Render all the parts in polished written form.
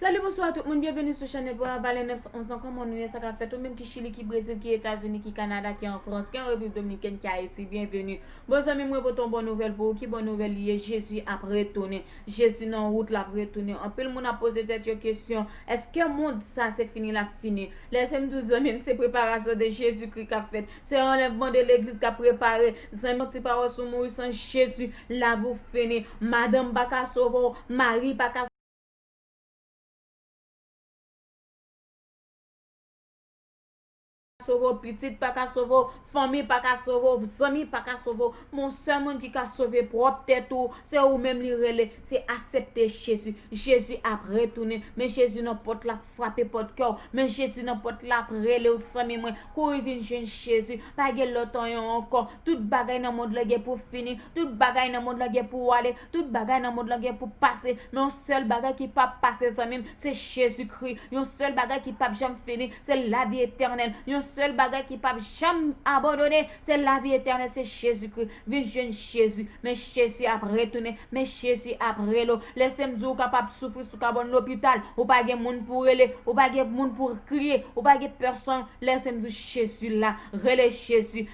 Salut, bonsoir à tout le monde, bienvenue sur la chaîne pour la Valais 911 ans. Comment nous ça fait tout même qui Chili, qui Brésil, qui États-Unis, qui Canada, qui en France, qui en République Dominicaine, qui Haïti, bienvenue. Bon amis, moi pour ton bonne nouvelle pour qui bonne nouvelle liée, Jésus a retourné. Jésus en route l'a retourné. En peu le monde a posé cette question, est-ce que le monde ça c'est fini la fini? Laissez-moi 12 ans même c'est préparation de Jésus-Christ qu'a fait. C'est enlèvement de l'église qu'a préparé. C'est menti parole sur mourir sans Jésus, là vous fini. Madame Baka Sovo, Marie Baka sauver, petite pas qu'à sauver, famille pas qu'à sauver, amis pas qu'à sauver, mon seul monde qui a sauvé propre tête ou c'est ou même li relé, c'est accepter Jésus. Jésus a retourné, mais Jésus n'a pas la frapper porte cœur, mais Jésus n'a pas la relé au sami moi, courir vinn jeune Jésus, pas gè l'autre encore, toute bagaille dans monde là pour finir, toute bagaille dans monde là pour aller, toute bagaille dans monde là pour passer, mais un seul bagaille qui pas passer ça même, c'est Jésus-Christ. Un seul bagaille qui pas jamais finir, c'est la vie éternelle. Un seul bagage qui pas jamais abandonné, c'est la vie éternelle, c'est Jésus-Christ. Vin jeune Jésus, mais Jésus a retourné, mais Jésus a relo. Laissez-moi dire capable souffrir sous carbone l'hôpital, ou pas de monde pour relé, ou pas de monde pour crier, ou pas de personne. Laissez-moi dire Jésus là, relais Jésus,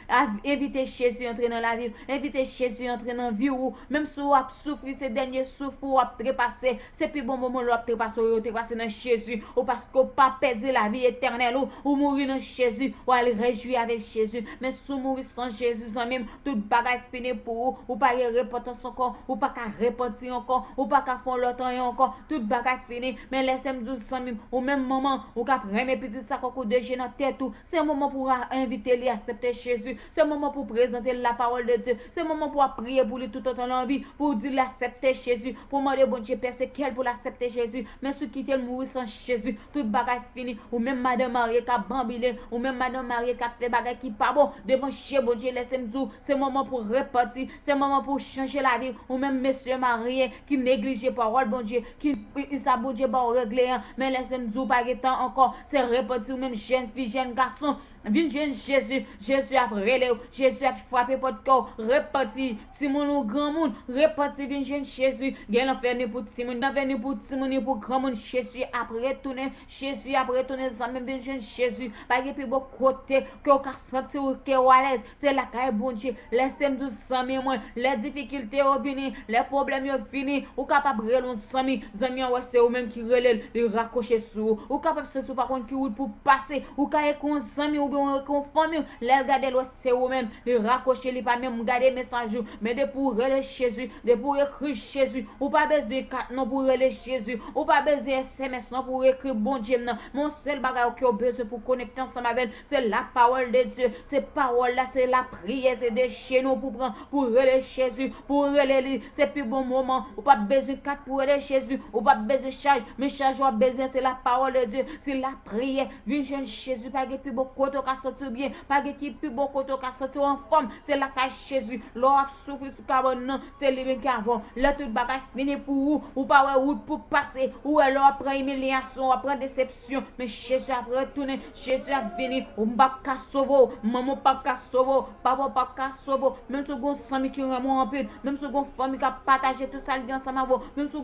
invitez Jésus entrer dans la vie, invitez Jésus entrer dans la vie ou même si vous avez souffert ces derniers souffres, vous avez trépassé, c'est plus bon moment vous avez trépassé dans Jésus, ou parce que vous pas perdu la vie éternelle ou mourir dans Jésus. Ou aller réjouir avec Jésus, mais si vous mourrez sans Jésus, en même tout bagage fini pour vous, ou pas y repentance encore, ou pas qu'à repentir encore, ou pas qu'à faire l'autre encore, tout bagage fini, mais laissez-moi dire sans même, au même moment, ou qu'à prendre mes petits sacs au de dans tête tout, c'est le moment pour inviter lui à accepter Jésus, c'est le moment pour présenter la parole de Dieu, c'est le moment pour prier pour lui tout autant l'envie, pour dire l'accepter Jésus, pour demander bon Dieu Père c'est quel pour l'accepter Jésus, mais ceux qui veulent mourir sans Jésus, tout bagage fini, ou même madame Marie qui a bambilé, ou même madame Marie qui a fait bagay qui pas bon devant chez bon Dieu laissez-moi dire c'est moment pour repartir c'est moment pour changer la vie ou même monsieur marié qui néglige parole bon Dieu qui ça bon Dieu pas régler mais laissez-moi dire pas temps encore c'est repartir ou même jeune fille jeune garçon vin jeune Jésus a relé Jésus a frappé porte corps reparti ti moun ou grand monde reparti vin jeune Jésus gen l'enfer ni pour ti moun venu pour ti moun pour grand monde Jésus a retourné ça même vin jeune Jésus pas plus beau côté que vous senti ou que vous à l'aise c'est la caille bon Dieu laissez-moi dire sami moi les difficultés ont fini les problèmes ont fini ou capable relon sami zami ouais c'est ou même qui relève le raccrocher sous ou capable sentir par contre qui route pour passer ou caille con sami ou bien con famille les regarder le c'est ou même le raccrocher li pas même garder message mais de pour relève Jésus de pour écrire Jésus ou pas besoin carte non pour relève Jésus ou pas besoin SMS non pour écrire bon Dieu non mon seul bagage que besoin pour connecter ensemble avec c'est la parole de Dieu, c'est parole là, c'est la prière, c'est de chez nous pour prendre, pour relayer Jésus, pour relayer, c'est plus bon moment, ou pas besoin de carte pour relayer Jésus, ou pas besoin de charge, mais charge ou besoin, c'est la parole de Dieu, c'est la prière, viens jeune Jésus, pas de plus bon côté qu'à sortir bien, pas de plus bon côté qu'à sortir en forme, c'est la cache Jésus, l'or a souffert sur carbone, non, c'est lui-même qui avant, là tout bagage fini pour vous, ou pas ouais, pour passer, ou alors après humiliation, après déception, mais Jésus a retourné, Jésus a venu, ou pas sauver, maman pas sauver, papa pas sauver, même si on famille qui vraiment en peu, même si on famille qui a partagé tout ça ensemble avec vous, même si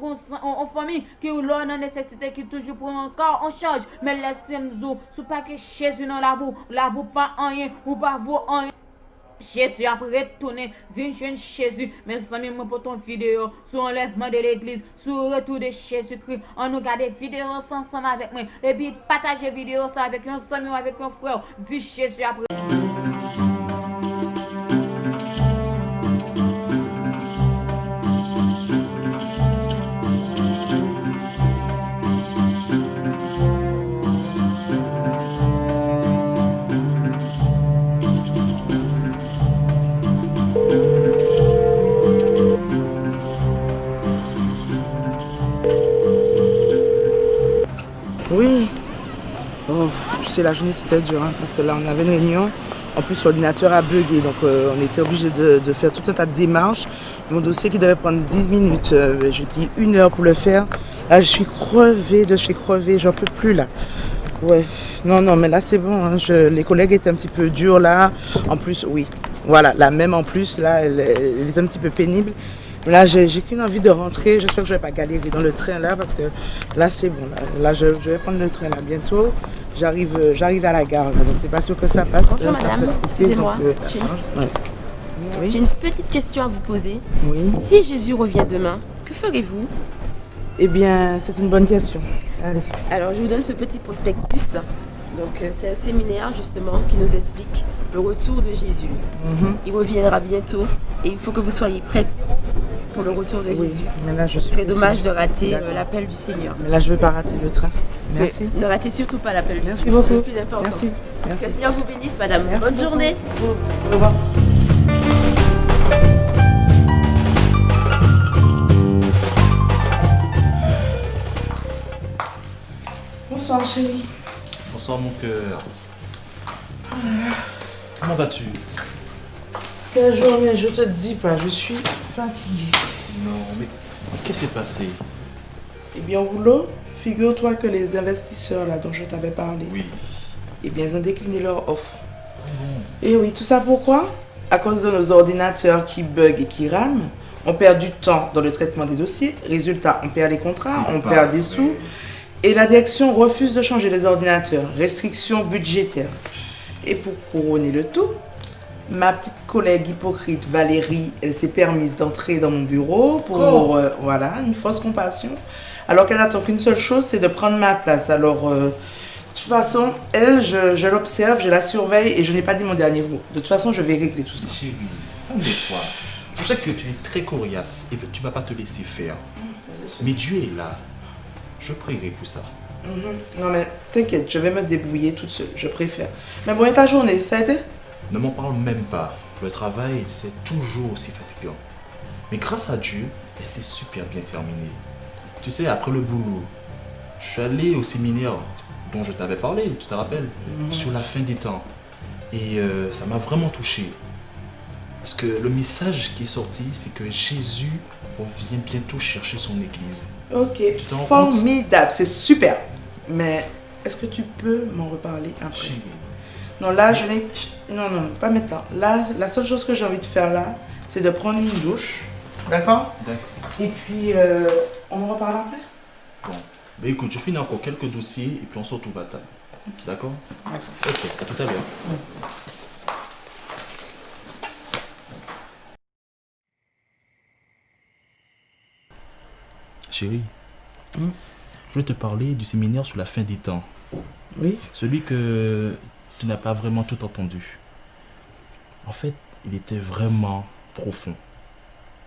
on famille qui a la nécessité qui toujours pour encore en charge, mais laissez-nous sous pas que Jésus dans la vous pas rien ou pas vous rien. Jésus a retourné, vin jeune Jésus, mes amis, moi pour ton vidéo sur l'enlèvement de l'église, sur le retour de Jésus-Christ, on nous garde vidéo ensemble avec moi, et puis partagez vidéo ça avec un ami ou avec un frère, dis Jésus a Oui, oh, tu sais, la journée c'était dur hein, parce que là on avait une réunion. En plus, l'ordinateur a bugué, donc on était obligé de faire tout un tas de démarches. Mon dossier qui devait prendre 10 minutes, j'ai pris 1 heure pour le faire. Là, je suis crevée, j'en peux plus là. Ouais, non, mais là c'est bon, hein, les collègues étaient un petit peu durs là. En plus, oui, voilà, la même en plus, là, elle est un petit peu pénible. Là, j'ai qu'une envie de rentrer. J'espère que je ne vais pas galérer dans le train là parce que là, c'est bon. Là, je vais prendre le train là bientôt. J'arrive à la gare là, donc c'est pas sûr que ça passe. Bonjour madame, excusez-moi. Ouais. Oui. J'ai une petite question à vous poser. Oui. Si Jésus revient demain, que ferez-vous? Eh bien, c'est une bonne question. Allez. Alors, je vous donne ce petit prospectus. Donc, c'est un séminaire justement qui nous explique le retour de Jésus. Il reviendra bientôt et il faut que vous soyez prête pour le retour de Oui, Jésus. mais là, je Ce suis serait dommage de rater D'accord. l'appel du Seigneur. Mais là, je ne vais pas rater le train. Merci. Mais ne ratez surtout pas l'appel du Merci Seigneur. C'est beaucoup. le plus important. Merci. Que Merci. le Seigneur vous bénisse, madame. Merci Bonne beaucoup. journée. Au revoir. Bonsoir chérie. Bonsoir mon cœur. Comment vas-tu? Quelle journée, je te dis pas, je suis fatiguée. Non, mais qu'est-ce qui s'est passé? Eh bien, au boulot, figure-toi que les investisseurs là dont je t'avais parlé, Oui. eh bien, ils ont décliné leur offre. Bon. Et oui, tout ça pourquoi? À cause de nos ordinateurs qui bug et qui rament, on perd du temps dans le traitement des dossiers. Résultat, on perd les contrats, C'est on pas perd des vrai. sous. Et la direction refuse de changer les ordinateurs. Restrictions budgétaires. Et pour couronner le tout, ma petite collègue hypocrite Valérie, elle s'est permise d'entrer dans mon bureau pour, voilà, une fausse compassion. Alors qu'elle n'attend qu'une seule chose, c'est de prendre ma place. Alors, de toute façon, elle, je l'observe, je la surveille et je n'ai pas dit mon dernier mot. De toute façon, je vais régler tout ça. Chérie, calme-toi. Je sais que tu es très coriace et que tu ne vas pas te laisser faire. Mais Dieu est là. Je prierai pour ça. Non mais t'inquiète, je vais me débrouiller toute seule, je préfère. Mais bon, et ta journée, ça a été? Ne m'en parle même pas. Le travail, c'est toujours aussi fatigant. Mais grâce à Dieu, elle s'est super bien terminée. Tu sais, après le boulot, je suis allé au séminaire dont je t'avais parlé, tu te rappelles, sur la fin des temps. Et ça m'a vraiment touché. Parce que le message qui est sorti, c'est que Jésus revient bientôt chercher son église. Ok, te rends compte? formidable, c'est super. Mais est-ce que tu peux m'en reparler après? Chérie, Non, là, je n'ai... Non, non, pas maintenant. Là, la seule chose que j'ai envie de faire là, c'est de prendre une douche. D'accord? d'accord. Et puis, on en reparle après? Bon. Mais écoute, je finis encore quelques dossiers et puis on se retrouve à table. D'accord? D'accord. Ok, à tout à l'heure. Chérie, je vais te parler du séminaire sur la fin des temps. Oui? Celui que tu n'as pas vraiment tout entendu. En fait, il était vraiment profond.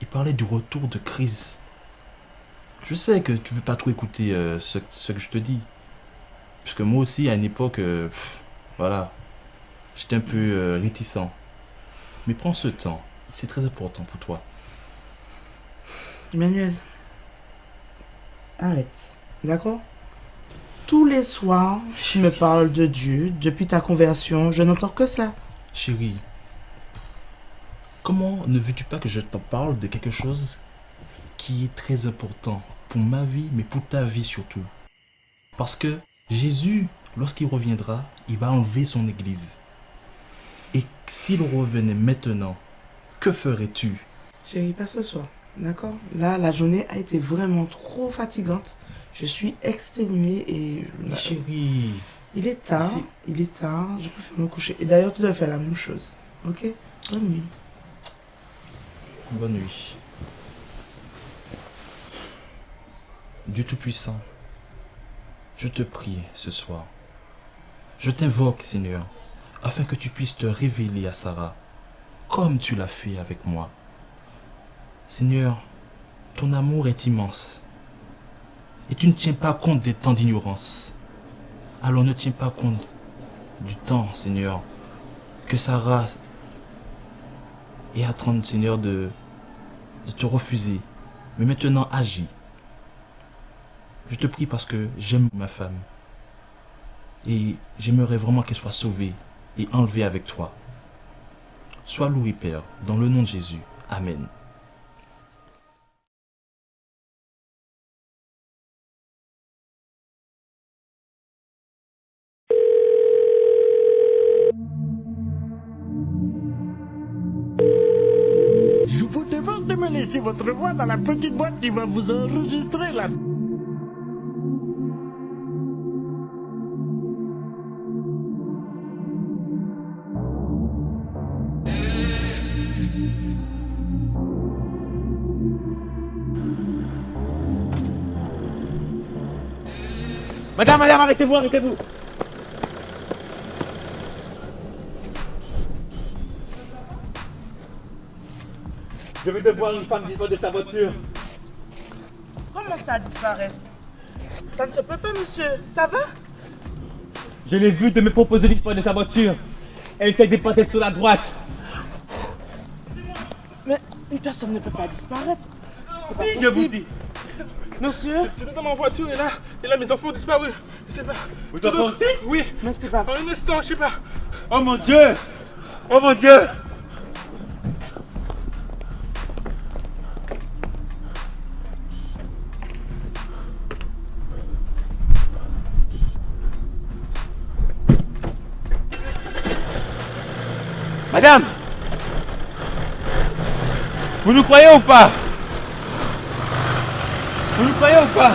Il parlait du retour de Christ. Je sais que tu ne veux pas trop écouter ce que je te dis. Puisque moi aussi, à une époque, voilà, j'étais un peu réticent. Mais prends ce temps. C'est très important pour toi. Emmanuel, arrête. D'accord? Tous les soirs, tu me parles de Dieu. Depuis ta conversion, je n'entends que ça. Chérie, comment ne veux-tu pas que je t'en parle de quelque chose qui est très important pour ma vie, mais pour ta vie surtout? Parce que Jésus, lorsqu'il reviendra, il va enlever son église. Et s'il revenait maintenant, que ferais-tu? Chérie, pas ce soir. D'accord? Là, la journée a été vraiment trop fatigante. Je suis exténuée et... Mais chérie, Il est tard. Si. Il est tard. Je préfère me coucher. Et d'ailleurs, tu dois faire la même chose. Ok? Bonne nuit. bonne nuit. Dieu Tout-Puissant, je te prie ce soir. Je t'invoque, Seigneur, afin que tu puisses te révéler à Sarah, comme tu l'as fait avec moi. Seigneur, ton amour est immense. Et tu ne tiens pas compte des temps d'ignorance. Alors ne tiens pas compte du temps, Seigneur, que Sarah est en train, Seigneur, de te refuser. Mais maintenant, agis. Je te prie parce que j'aime ma femme. Et j'aimerais vraiment qu'elle soit sauvée et enlevée avec toi. Sois loué, Père, dans le nom de Jésus. Amen. Je vous demande de me laisser votre voix dans la petite boîte qui va vous enregistrer là. Madame, arrêtez-vous, arrêtez-vous. Je vais devoir une femme disparaître de sa voiture. Comment ça disparaître? Ça ne se peut pas, monsieur. Ça va? Je l'ai vue de me proposer de disparaître de sa voiture. Elle s'est dépassée sur la droite. Mais une personne ne peut pas disparaître. Oui, je vous dis. Monsieur? J'étais dans ma voiture et là mes enfants ont disparu. Je sais pas. Vous enfants aussi? Oui. Mais c'est pas... En un instant, je sais pas. Oh mon Dieu! Oh mon Dieu! Madame! Vous nous croyez ou pas? Vous nous croyez ou pas?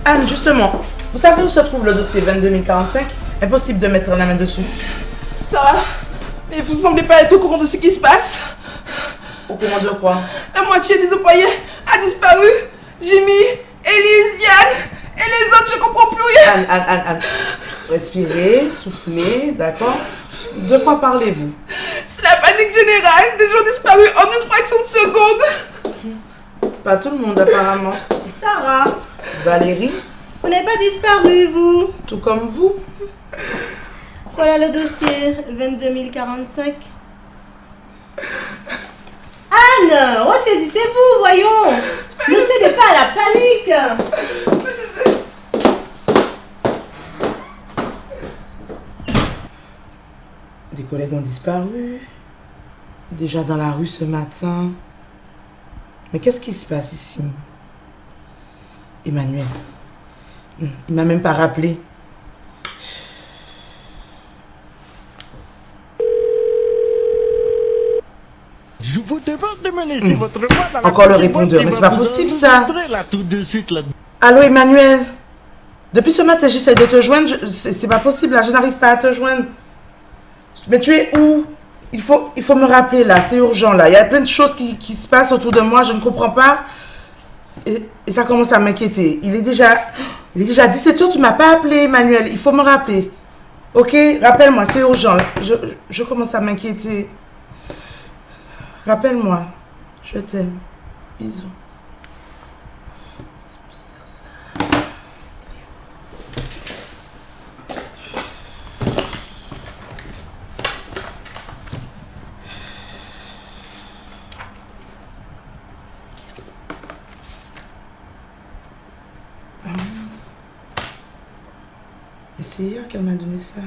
Anne, justement, vous savez où se trouve le dossier 22045? Impossible de mettre la main dessus. Sarah, mais vous semblez pas être au courant de ce qui se passe. Au courant de quoi? La moitié des employés a disparu. Jimmy, Elise, Yann et les autres, je comprends plus rien. Anne. Respirez, soufflez, d'accord? De quoi parlez-vous? C'est la panique générale, des gens disparus en une fraction de seconde. Pas tout le monde apparemment. Sarah, Valérie, vous n'avez pas disparu, vous. tout comme vous. Voilà le dossier 22045. Anne, ressaisissez-vous, voyons. Ne cédez pas à la panique. Des collègues ont disparu. Déjà dans la rue ce matin. Mais qu'est-ce qui se passe ici? Emmanuel. Il m'a même pas rappelé. Je vous demande de me laisser votre voix dans la Encore le petite boîte répondeur, qui mais va c'est pas vous possible, ça. enregistrer là tout de suite là. Allô Emmanuel? Depuis ce matin j'essaie de te joindre. C'est pas possible là, je n'arrive pas à te joindre. Mais tu es où? Il faut me rappeler là, c'est urgent là. Il y a plein de choses qui se passent autour de moi, je ne comprends pas. Et ça commence à m'inquiéter. Il est déjà 17h, tu m'as pas appelé Emmanuel. Il faut me rappeler. Ok? Rappelle-moi, c'est urgent. Je commence à m'inquiéter. Rappelle-moi. Je t'aime. Bisous. C'est bizarre ça. Et c'est hier qu'elle m'a donné ça.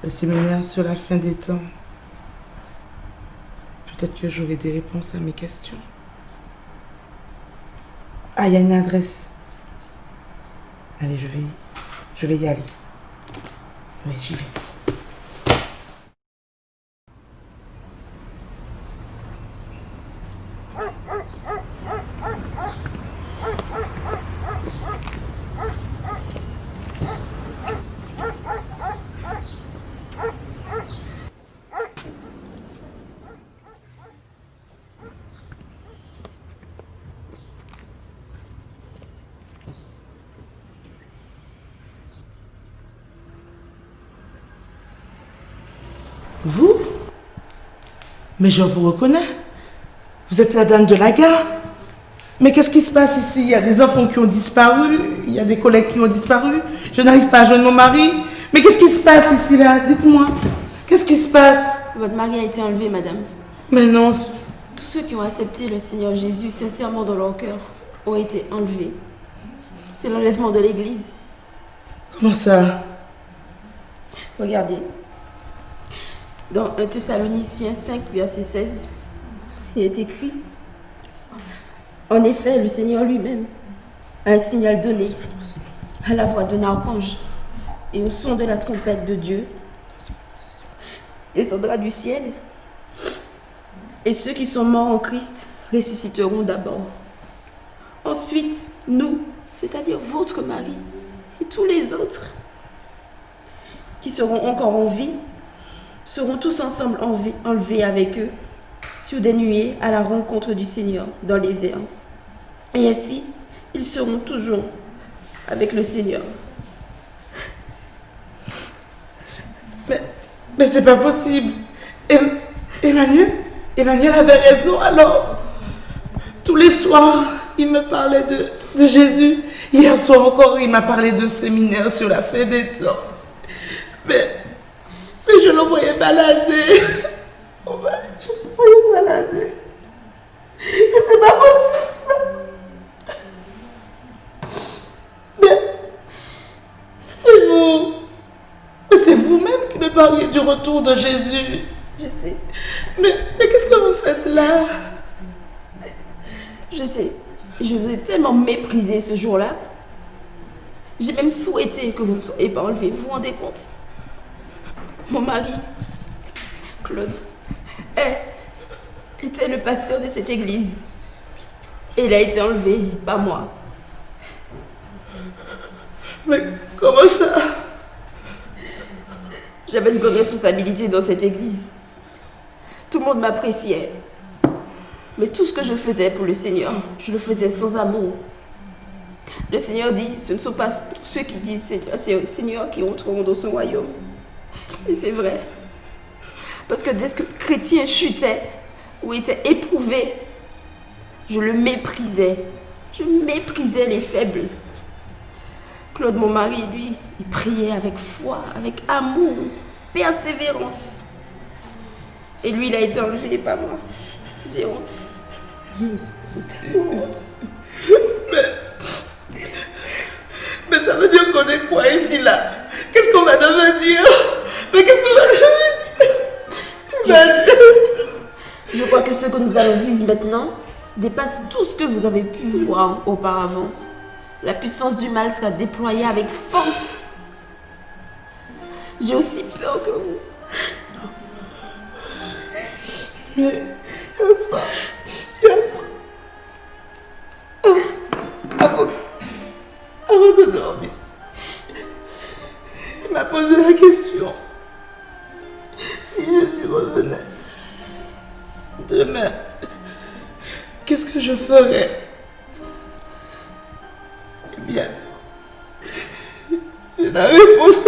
Le séminaire sur la fin des temps. Peut-être que j'aurai des réponses à mes questions. Ah, il y a une adresse. Allez, je vais y aller. Oui, j'y vais. Vous? Mais je vous reconnais. Vous êtes la dame de la gare. Mais qu'est-ce qui se passe ici? Il y a des enfants qui ont disparu, il y a des collègues qui ont disparu. Je n'arrive pas à joindre mon mari. Mais qu'est-ce qui se passe ici là? Dites-moi. Qu'est-ce qui se passe? Votre mari a été enlevé, madame. Mais non. Tous ceux qui ont accepté le Seigneur Jésus sincèrement dans leur cœur ont été enlevés. C'est l'enlèvement de l'Église. Comment ça? Regardez. Dans 1 Thessaloniciens 5, verset 16, il est écrit: en effet, le Seigneur lui-même a un signal donné à la voix d'un archange et au son de la trompette de Dieu descendra du ciel, et ceux qui sont morts en Christ ressusciteront d'abord. Ensuite, nous, c'est-à-dire votre mari et tous les autres qui seront encore en vie, seront tous ensemble enlevés avec eux sur des nuées à la rencontre du Seigneur dans les airs. Et ainsi, ils seront toujours avec le Seigneur. Mais c'est pas possible. Emmanuel avait raison alors. Tous les soirs, il me parlait de Jésus. Hier soir encore, il m'a parlé de séminaire sur la fin des temps. Mais je le voyais balader. Je le voyais balader. Mais c'est pas possible ça. Mais vous, c'est vous-même qui me parliez du retour de Jésus. Je sais. Mais qu'est-ce que vous faites là? Je sais. Je vous ai tellement méprisé ce jour-là. J'ai même souhaité que vous ne soyez pas enlevé. Vous vous rendez compte? Mon mari, Claude, était le pasteur de cette église. Et il a été enlevé, pas moi. Mais comment ça? J'avais une grande responsabilité dans cette église. Tout le monde m'appréciait. Mais tout ce que je faisais pour le Seigneur, je le faisais sans amour. Le Seigneur dit, ce ne sont pas tous ceux qui disent Seigneur, c'est le Seigneur qui entreront dans son royaume. Et c'est vrai. Parce que dès que le chrétien chutait ou était éprouvé, je le méprisais. Je méprisais les faibles. Claude, mon mari, lui, il priait avec foi, avec amour, persévérance. Et lui, il a été enlevé, pas moi. J'ai honte. J'ai honte. Mais ça veut dire qu'on est quoi ici, là? Qu'est-ce qu'on va devenir? Mais qu'est-ce qu'on va devenir? Je crois que ce que nous allons vivre maintenant dépasse tout ce que vous avez pu voir auparavant. La puissance du mal sera déployée avec force. J'ai aussi peur que vous. Mais, Yasma, avant de dormir, il m'a posé la question. Si Jésus revenait demain, qu'est-ce que je ferais? Eh bien, j'ai la réponse.